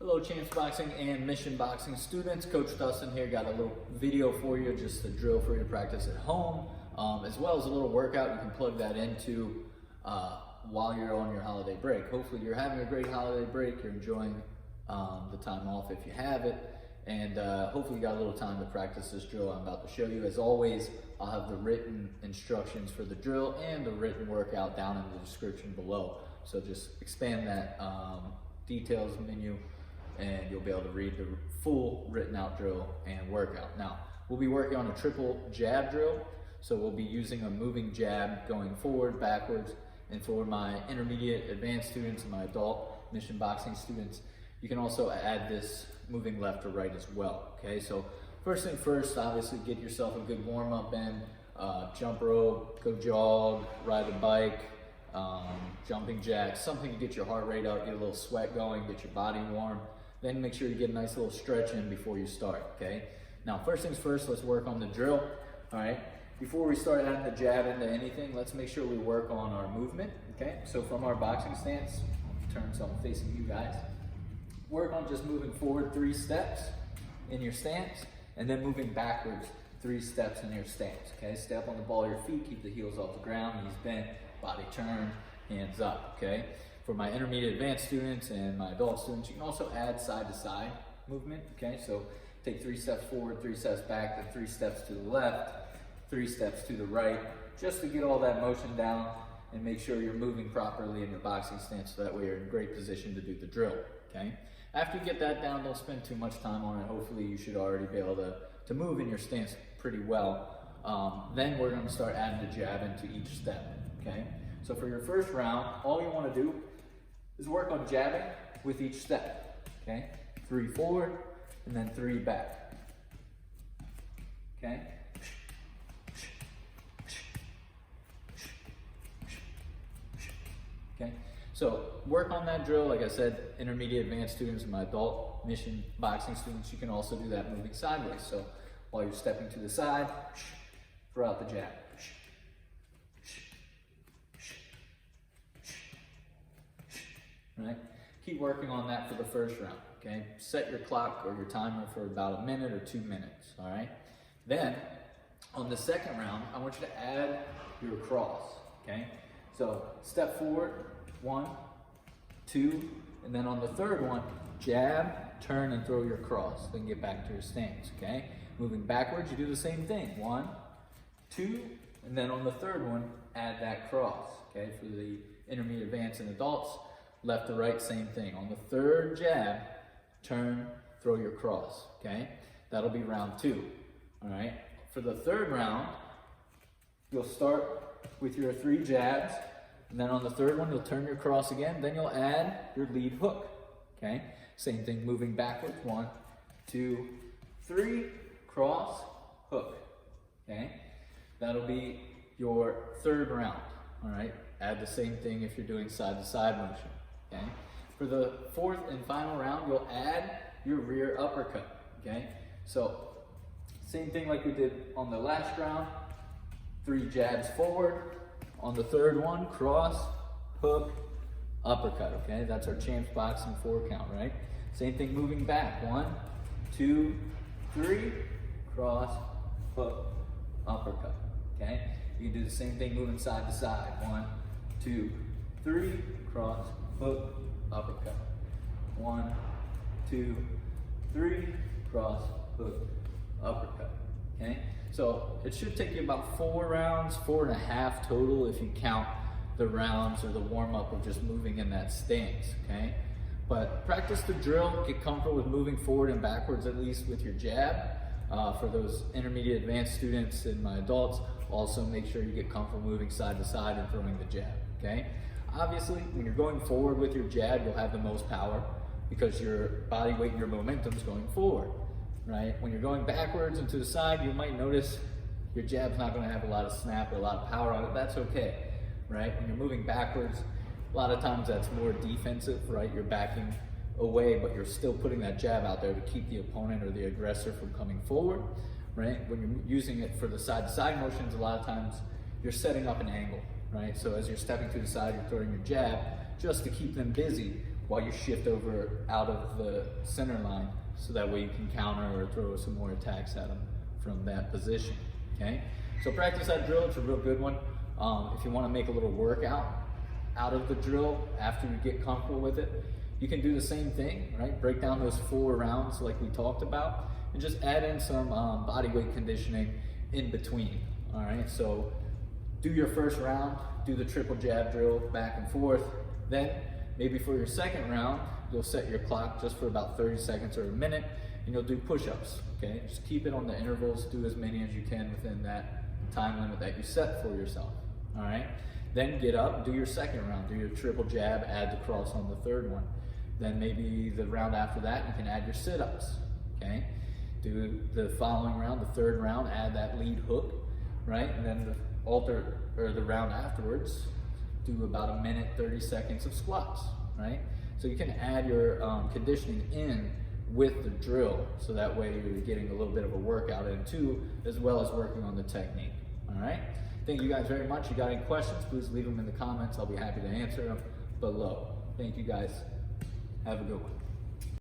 Hello Champs Boxing and Mission Boxing students. Coach Dustin here. Got a little video for you, just a drill for you to practice at home, as well as a little workout you can plug that into while you're on your holiday break. Hopefully you're having a great holiday break, you're enjoying the time off if you have it, and hopefully you got a little time to practice this drill I'm about to show you. As always, I'll have the written instructions for the drill and the written workout down in the description below. So just expand that details menu and you'll be able to read the full written out drill and workout. Now, we'll be working on a triple jab drill. So we'll be using a moving jab going forward, backwards, and for my intermediate advanced students and my adult Mission Boxing students, you can also add this moving left to right as well, okay? So first thing first, obviously get yourself a good warm up in, jump rope, go jog, ride a bike, jumping jacks, something to get your heart rate up, get a little sweat going, get your body warm. Then make sure you get a nice little stretch in before you start, okay? Now, first things first, let's work on the drill, all right? Before we start adding the jab into anything, let's make sure we work on our movement, okay? So from our boxing stance, turn so I'm facing you guys. Work on just moving forward 3 steps in your stance, and then moving backwards 3 steps in your stance, okay? Step on the ball of your feet, keep the heels off the ground, knees bent, body turned, hands up, okay? For my intermediate advanced students and my adult students, you can also add side to side movement, okay? So take 3 steps forward, 3 steps back, then 3 steps to the left, 3 steps to the right, just to get all that motion down and make sure you're moving properly in your boxing stance so that way you're in great position to do the drill, okay? After you get that down, don't spend too much time on it. Hopefully you should already be able to move in your stance pretty well. Then we're gonna start adding the jab into each step, okay? So for your first round, all you wanna do is work on jabbing with each step, okay? 3 forward, and then 3 back, okay? Okay, so work on that drill. Like I said, intermediate advanced students and my adult Mission Boxing students, you can also do that moving sideways. So while you're stepping to the side, throw out the jab. Right? Keep working on that for the first round, okay? Set your clock or your timer for about 1 minute or 2 minutes, all right? Then, on the second round, I want you to add your cross, okay? So, step forward, 1, 2, and then on the third one, jab, turn, and throw your cross. Then get back to your stance, okay? Moving backwards, you do the same thing. 1, 2, and then on the third one, add that cross, okay? For the intermediate advanced and adults, left to right, same thing. On the third jab, turn, throw your cross, okay? That'll be round 2, all right? For the third round, you'll start with your 3 jabs, and then on the third one, you'll turn your cross again, then you'll add your lead hook, okay? Same thing, moving backwards, 1, 2, 3, cross, hook, okay? That'll be your third round, all right? Add the same thing if you're doing side-to-side motion, okay? For the fourth and final round, you'll add your rear uppercut, okay? So, same thing like we did on the last round, 3 jabs forward. On the third one, cross, hook, uppercut, okay? That's our Champs Boxing 4 count, right? Same thing moving back, 1, 2, 3, cross, hook, uppercut, okay? You can do the same thing moving side to side, 1, 2, 3, cross, hook, uppercut. 1, 2, 3, cross, hook, uppercut, okay? So it should take you about 4 rounds, 4.5 total if you count the rounds or the warm-up of just moving in that stance, okay? But practice the drill, get comfortable with moving forward and backwards at least with your jab. For those intermediate advanced students and my adults, also make sure you get comfortable moving side to side and throwing the jab, okay? Obviously, when you're going forward with your jab, you'll have the most power because your body weight and your momentum is going forward, right? When you're going backwards and to the side, you might notice your jab's not gonna have a lot of snap or a lot of power on it. That's okay, right? When you're moving backwards, a lot of times that's more defensive, right? You're backing away, but you're still putting that jab out there to keep the opponent or the aggressor from coming forward, right? When you're using it for the side-to-side motions, a lot of times you're setting up an angle, right? So as you're stepping to the side, you're throwing your jab just to keep them busy while you shift over out of the center line, so that way you can counter or throw some more attacks at them from that position, okay? So practice that drill, it's a real good one. If you wanna make a little workout out of the drill after you get comfortable with it, you can do the same thing, right? Break down those 4 rounds like we talked about, and just add in some body weight conditioning in between, all right? So do your first round, do the triple jab drill back and forth, then maybe for your second round, you'll set your clock just for about 30 seconds or a minute, and you'll do push-ups, okay? Just keep it on the intervals, do as many as you can within that time limit that you set for yourself, all right? Then get up, do your second round, do your triple jab, add the cross on the third one. Then maybe the round after that, you can add your sit-ups, okay? Do the following round, the third round, add that lead hook, right? And then the round afterwards, do about a minute, 30 seconds of squats, right? So you can add your conditioning in with the drill, so that way you're getting a little bit of a workout in too, as well as working on the technique, all right? Thank you guys very much. If you got any questions, please leave them in the comments. I'll be happy to answer them below. Thank you guys. Have a good one.